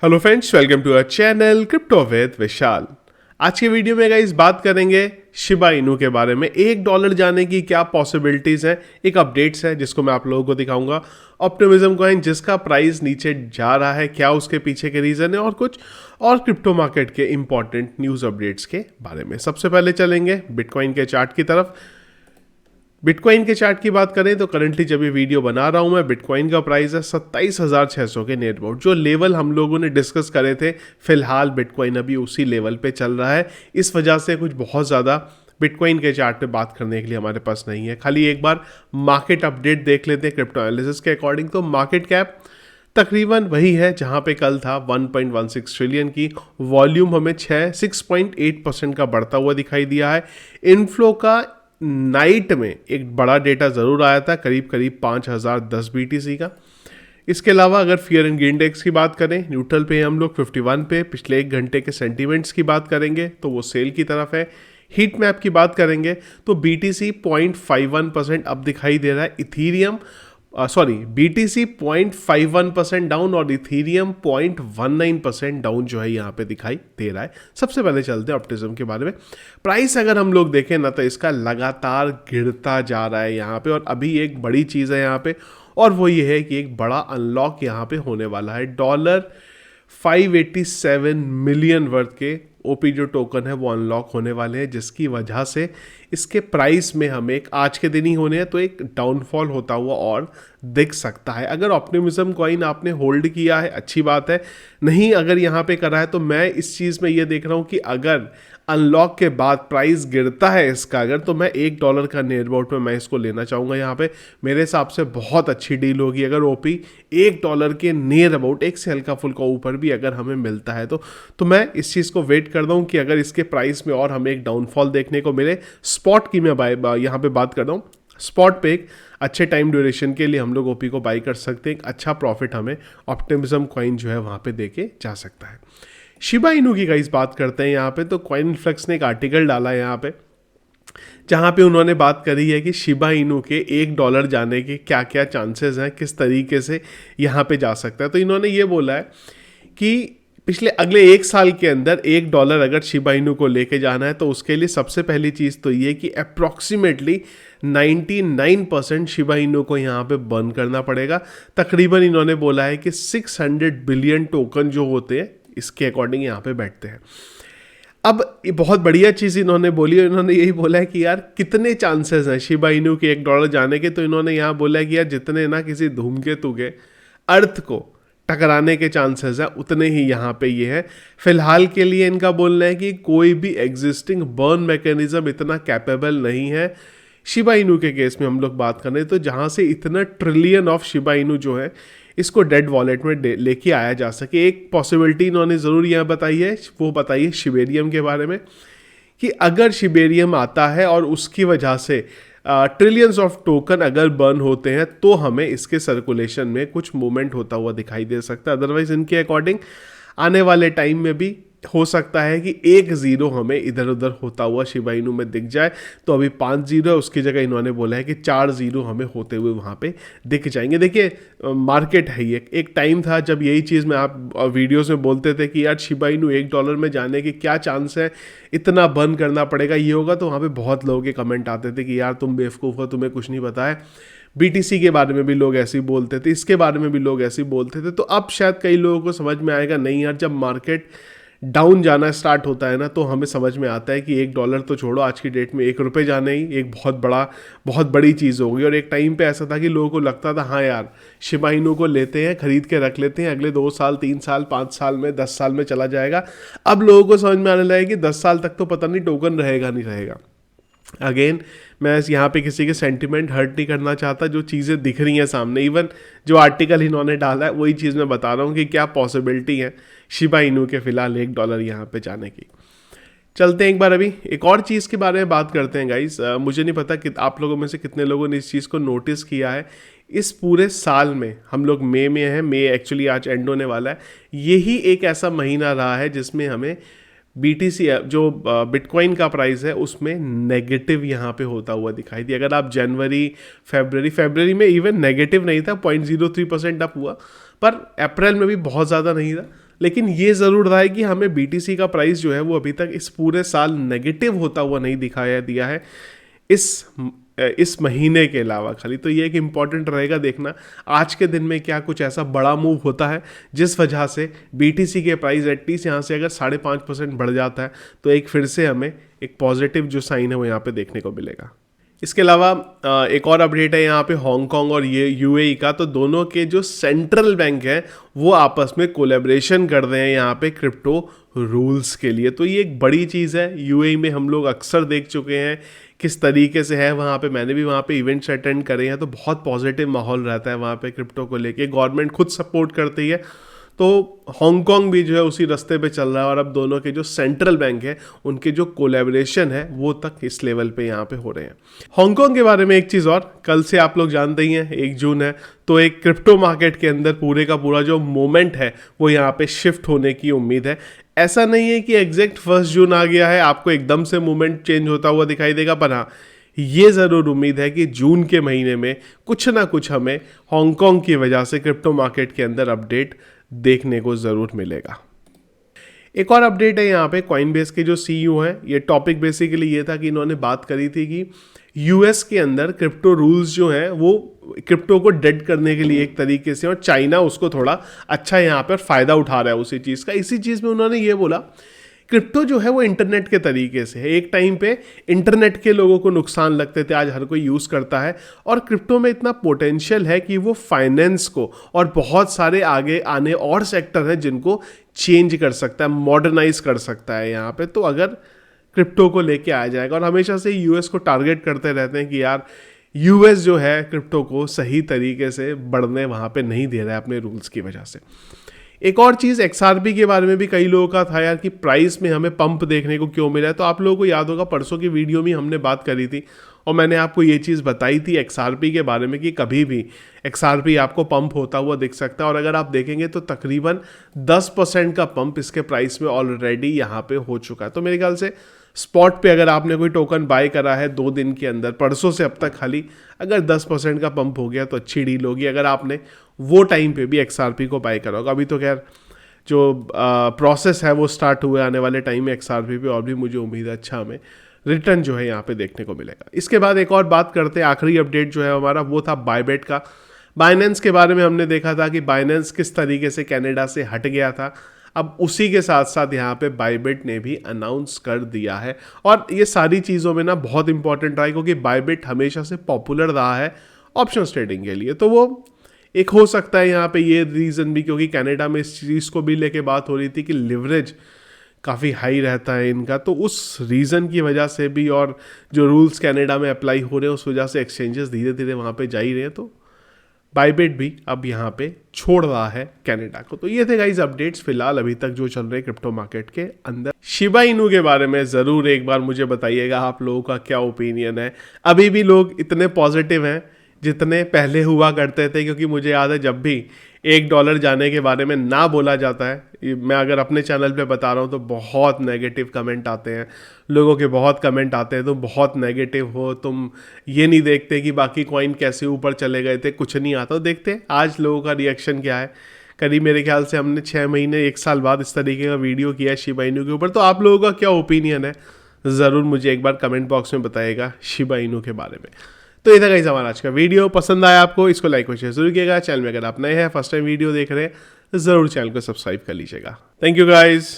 Hello friends, welcome to our channel crypto with Vishal. आज के video में गाइस बात करेंगे शिबा इनू के बारे में। $1 जाने की क्या पॉसिबिलिटीज हैं, एक अपडेट्स है जिसको मैं आप लोगों को दिखाऊंगा। ऑप्टिमिज्म कॉइन जिसका प्राइस नीचे जा रहा है, क्या उसके पीछे के रीजन है और कुछ और क्रिप्टो मार्केट के इंपॉर्टेंट न्यूज अपडेट्स के बारे में। सबसे पहले चलेंगे बिटकॉइन के चार्ट की तरफ। बिटकॉइन के चार्ट की बात करें तो करंटली जब ये वीडियो बना रहा हूं मैं, बिटकॉइन का प्राइस है 27,600 के नियर अबाउट। जो लेवल हम लोगों ने डिस्कस करे थे, फिलहाल बिटकॉइन अभी उसी लेवल पे चल रहा है। इस वजह से कुछ बहुत ज़्यादा बिटकॉइन के चार्ट पे बात करने के लिए हमारे पास नहीं है। खाली एक बार मार्केट अपडेट देख लेते हैं क्रिप्टो एनालिसिस के अकॉर्डिंग। तो मार्केट कैप तकरीबन वही है जहां पे कल था, 1.16 ट्रिलियन की। वॉल्यूम हमें 6.8% का बढ़ता हुआ दिखाई दिया है। इनफ्लो का नाइट में एक बड़ा डेटा ज़रूर आया था, करीब करीब 5,010 BTC का। इसके अलावा अगर फियर एंड इंडेक्स की बात करें, न्यूट्रल पे हम लोग 51 पे। पिछले एक घंटे के सेंटीमेंट्स की बात करेंगे तो वो सेल की तरफ है। हीट मैप की बात करेंगे तो BTC 0.51% अब दिखाई दे रहा है। इथीरियम BTC 0.51% डाउन और इथीरियम 0.19% डाउन जो है यहाँ पे दिखाई दे रहा है। सबसे पहले चलते हैं ऑप्टिज्म के बारे में। प्राइस अगर हम लोग देखें ना तो इसका लगातार गिरता जा रहा है यहाँ पे, और अभी एक बड़ी चीज़ है यहाँ पे, और वो ये है कि एक बड़ा अनलॉक यहाँ पे होने वाला है। $587 मिलियन वर्थ के ओपी जो टोकन है वो अनलॉक होने वाले हैं, जिसकी वजह से इसके प्राइस में हमें एक आज के दिन ही होने हैं तो एक डाउनफॉल होता हुआ और दिख सकता है। अगर ऑप्टिमिज्म कॉइन आपने होल्ड किया है अच्छी बात है, नहीं अगर यहाँ पे करा है तो मैं इस चीज़ में ये देख रहा हूँ कि अगर अनलॉक के बाद प्राइस गिरता है इसका अगर, तो मैं $1 का नियर अबाउट में मैं इसको लेना चाहूँगा। यहाँ पे मेरे हिसाब से बहुत अच्छी डील होगी अगर ओपी $1 के नियर अबाउट, एक से हल्का फुल्का ऊपर भी अगर हमें मिलता है तो मैं इस चीज़ को वेट करता हूँ कि अगर इसके प्राइस में और हमें एक डाउनफॉल देखने को मिले। स्पॉट की मैं यहाँ पे बात करता हूँ। स्पॉट पे एक अच्छे टाइम ड्यूरेशन के लिए हम लोग ओपी को बाई कर सकते हैं। एक अच्छा प्रॉफिट हमें ऑप्टिमिज्म कॉइन जो है वहाँ पे देके जा सकता है। शिबा इनू की गाइस बात करते हैं यहाँ पे, तो कॉइनफ्लेक्स ने एक आर्टिकल डाला है यहाँ पे जहाँ पे उन्होंने बात करी है कि शिबा इनू के $1 जाने के क्या क्या चांसेस हैं, किस तरीके से यहाँ पे जा सकता है। तो इन्होंने ये बोला है कि पिछले अगले एक साल के अंदर $1 अगर शिबा इनू को लेके जाना है तो उसके लिए सबसे पहली चीज़ तो ये कि अप्रॉक्सीमेटली 99% शिबा इनू को यहाँ पे बर्न करना पड़ेगा। तकरीबन इन्होंने बोला है कि 600 बिलियन टोकन जो होते हैं इसके अकॉर्डिंग यहाँ पे बैठते हैं। अब ये बहुत बढ़िया चीज़ इन्होंने बोली है, इन्होंने यही बोला है कि यार कितने चांसेस हैं शिबा इनू के $1 जाने के। तो इन्होंने यहाँ बोला है कि यार जितने ना किसी धूमकेतु के अर्थ को टकराने के चांसेस हैं उतने ही यहाँ पे ये है। फिलहाल के लिए इनका बोलना है कि कोई भी एग्जिस्टिंग बर्न मैकेनिज्म इतना कैपेबल नहीं है। शिबा इनू के केस में हम लोग बात करें तो जहाँ से इतना ट्रिलियन ऑफ शिबा इनू जो है इसको डेड वॉलेट में लेके आया जा सके। एक पॉसिबिलिटी इन्होंने ज़रूर यहाँ बताई है, वो बताइए शिबेरियम के बारे में, कि अगर शिबेरियम आता है और उसकी वजह से ट्रिलियंस ऑफ टोकन अगर बर्न होते हैं तो हमें इसके सर्कुलेशन में कुछ मूवमेंट होता हुआ दिखाई दे सकता है। अदरवाइज इनके अकॉर्डिंग आने वाले टाइम में भी हो सकता है कि 1-0 हमें इधर उधर होता हुआ शिबा इनू में दिख जाए। तो अभी 5-0 है, उसकी जगह इन्होंने बोला है कि 4-0 हमें होते हुए वहाँ पे दिख जाएंगे। देखिए मार्केट है ये, एक टाइम था जब यही चीज़ में आप वीडियोस में बोलते थे कि यार शिबा इनू $1 में जाने के क्या चांस है, इतना बर्न करना पड़ेगा, ये होगा। तो वहाँ पर बहुत लोगों के कमेंट आते थे कि यार तुम बेवकूफ़ हो, तुम्हें कुछ नहीं पता है। BTC के बारे में भी लोग ऐसे ही बोलते थे, इसके बारे में भी लोग ऐसे ही बोलते थे। तो अब शायद कई लोगों को समझ में आएगा, नहीं यार जब मार्केट डाउन जाना स्टार्ट होता है ना तो हमें समझ में आता है कि $1 तो छोड़ो, आज की डेट में ₹1 जाने ही एक बहुत बड़ी चीज़ हो गई। और एक टाइम पे ऐसा था कि लोगों को लगता था हाँ यार शिबा इनू को लेते हैं, खरीद के रख लेते हैं, अगले 2 साल 3 साल 5 साल में 10 साल में चला जाएगा। अब लोगों को समझ में आने लगा कि 10 साल तक तो पता नहीं टोकन रहेगा नहीं रहेगा। अगेन मैं यहाँ पे किसी के सेंटिमेंट हर्ट नहीं करना चाहता, जो चीज़ें दिख रही हैं सामने, इवन जो आर्टिकल इन्होंने डाला है वही चीज़ मैं बता रहा हूँ कि क्या पॉसिबिलिटी है शिबा इनू के फिलहाल $1 यहाँ पे जाने की। चलते हैं एक बार अभी एक और चीज़ के बारे में बात करते हैं गाइस। मुझे नहीं पता कि आप लोगों में से कितने लोगों ने इस चीज़ को नोटिस किया है। इस पूरे साल में हम लोग मई में हैं, मई एक्चुअली आज एंड होने वाला है, यही एक ऐसा महीना रहा है जिसमें हमें BTC जो बिटकॉइन का प्राइस है उसमें नेगेटिव यहाँ पे होता हुआ दिखाई दिया। अगर आप जनवरी फरवरी में इवन नेगेटिव नहीं था, 0.03% अप हुआ, पर अप्रैल में भी बहुत ज़्यादा नहीं था। लेकिन ये ज़रूर रहा है कि हमें BTC का प्राइस जो है वो अभी तक इस पूरे साल नेगेटिव होता हुआ नहीं दिखाया दिया है इस महीने के अलावा खाली। तो ये एक इम्पॉर्टेंट रहेगा देखना आज के दिन में क्या कुछ ऐसा बड़ा मूव होता है जिस वजह से BTC के प्राइस एटलीस्ट यहाँ से अगर 5.5% बढ़ जाता है तो एक फिर से हमें एक पॉजिटिव जो साइन है वो यहाँ पे देखने को मिलेगा। इसके अलावा एक और अपडेट है यहाँ पे हांगकांग और ये UAE का। तो दोनों के जो सेंट्रल बैंक हैं वो आपस में कोलैबोरेशन कर रहे हैं यहाँ पे क्रिप्टो रूल्स के लिए। तो ये एक बड़ी चीज़ है। UAE में हम लोग अक्सर देख चुके हैं किस तरीके से है वहाँ पे, मैंने भी वहाँ पे इवेंट्स अटेंड करे हैं, तो बहुत पॉजिटिव माहौल रहता है वहाँ पे क्रिप्टो को लेके। गवर्नमेंट खुद सपोर्ट करती है, तो हांगकांग भी जो है उसी रास्ते पे चल रहा है और अब दोनों के जो सेंट्रल बैंक है उनके जो कोलैबोरेशन है वो तक इस लेवल पे यहाँ पे हो रहे हैं। हांगकांग के बारे में एक चीज़ और, कल से आप लोग जानते ही हैं 1 जून है, तो एक क्रिप्टो मार्केट के अंदर पूरे का पूरा जो मोमेंट है वो यहाँ पे शिफ्ट होने की उम्मीद है। ऐसा नहीं है कि एग्जैक्ट 1 जून आ गया है आपको एकदम से मोमेंट चेंज होता हुआ दिखाई देगा, पर हाँ ये ज़रूर उम्मीद है कि जून के महीने में कुछ ना कुछ हमें हांगकांग की वजह से क्रिप्टो मार्केट के अंदर अपडेट देखने को ज़रूर मिलेगा। एक और अपडेट है यहाँ पे कॉइनबेस के जो CEO हैं, ये टॉपिक बेसिकली ये था कि इन्होंने बात करी थी कि US के अंदर क्रिप्टो रूल्स जो हैं वो क्रिप्टो को डेड करने के लिए एक तरीके से, और चाइना उसको थोड़ा अच्छा यहाँ पर फ़ायदा उठा रहा है उसी चीज़ का। इसी चीज़ में उन्होंने ये बोला क्रिप्टो जो है वो इंटरनेट के तरीके से है। एक टाइम पे इंटरनेट के लोगों को नुकसान लगते थे, आज हर कोई यूज़ करता है, और क्रिप्टो में इतना पोटेंशियल है कि वो फाइनेंस को और बहुत सारे आगे आने और सेक्टर हैं जिनको चेंज कर सकता है, मॉडर्नाइज कर सकता है यहाँ पे। तो अगर क्रिप्टो को लेके आया जाएगा, और हमेशा से US को टारगेट करते रहते हैं कि यार US जो है क्रिप्टो को सही तरीके से बढ़ने वहाँ पे नहीं दे रहा है अपने रूल्स की वजह से। एक और चीज़ XRP के बारे में भी कई लोगों का था यार कि प्राइस में हमें पंप देखने को क्यों मिला है। तो आप लोगों को याद होगा परसों की वीडियो में हमने बात करी थी और मैंने आपको ये चीज़ बताई थी XRP के बारे में कि कभी भी XRP आपको पंप होता हुआ दिख सकता है, और अगर आप देखेंगे तो तकरीबन 10% का पंप इसके प्राइस में ऑलरेडी यहाँ पे हो चुका है। तो मेरे ख्याल से स्पॉट पे अगर आपने कोई टोकन बाय करा है 2 दिन के अंदर, परसों से अब तक खाली, अगर 10% का पंप हो गया तो अच्छी डील होगी अगर आपने वो टाइम पे भी XRP को बाय करा होगा। अभी तो खैर जो प्रोसेस है वो स्टार्ट हुए, आने वाले टाइम में XRP पे और भी मुझे उम्मीद है अच्छा हमें रिटर्न जो है यहाँ पे देखने को मिलेगा। इसके बाद एक और बात करते हैं, आखिरी अपडेट जो है हमारा वो था बायबेट का। बाइनेंस के बारे में हमने देखा था कि बाइनेंस किस तरीके से कनाडा से हट गया था, अब उसी के साथ साथ यहाँ पे बायबिट ने भी अनाउंस कर दिया है। और ये सारी चीज़ों में ना बहुत इंपॉर्टेंट रहा है क्योंकि बायबिट हमेशा से पॉपुलर रहा है ऑप्शन ट्रेडिंग के लिए, तो वो एक हो सकता है यहाँ पे ये रीज़न भी, क्योंकि कनाडा में इस चीज़ को भी लेके बात हो रही थी कि लिवरेज काफ़ी हाई रहता है इनका, तो उस रीज़न की वजह से भी, और जो रूल्स कनाडा में अप्लाई हो रहे हैं उस वजह से एक्सचेंजेस धीरे धीरे वहाँ पे जा ही रहे हैं, तो बायबिट भी अब यहाँ पे छोड़ रहा है कनाडा को। तो ये थे गाइस अपडेट्स फिलहाल अभी तक जो चल रहे हैं क्रिप्टो मार्केट के अंदर। शिबा इनू के बारे में ज़रूर एक बार मुझे बताइएगा आप लोगों का क्या ओपिनियन है। अभी भी लोग इतने पॉजिटिव हैं जितने पहले हुआ करते थे? क्योंकि मुझे याद है जब भी $1 जाने के बारे में ना बोला जाता है, मैं अगर अपने चैनल पे बता रहा हूँ तो बहुत नेगेटिव कमेंट आते हैं, लोगों के बहुत कमेंट आते हैं, तुम बहुत नेगेटिव हो, तुम ये नहीं देखते कि बाकी कॉइन कैसे ऊपर चले गए थे, कुछ नहीं आता। तो देखते हैं आज लोगों का रिएक्शन क्या है। करीब मेरे ख्याल से हमने 6 महीने 1 साल बाद इस तरीके का वीडियो किया है शिबा इनू के ऊपर। तो आप लोगों का क्या ओपिनियन है ज़रूर मुझे एक बार कमेंट बॉक्स में बताइएगा शिबा इनू के बारे में। तो ये था गाइस हमारा आज का वीडियो, पसंद आया आपको इसको लाइक और शेयर जरूर कीजिएगा। चैनल में अगर आप नए हैं, फर्स्ट टाइम वीडियो देख रहे हैं, तो ज़रूर चैनल को सब्सक्राइब कर लीजिएगा। Thank you guys.